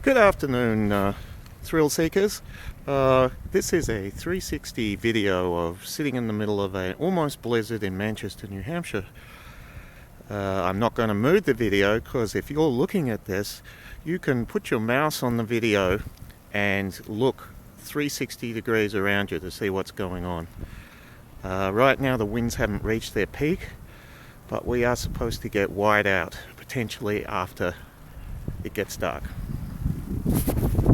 Good afternoon, thrill seekers. This is a 360 video of sitting in the middle of an almost blizzard in Manchester, New Hampshire. I'm not going to move the video because if you're looking at this, you can put your mouse on the video and look 360 degrees around you to see what's going on. Right now the winds haven't reached their peak, but we are supposed to get wide out, potentially after it gets dark.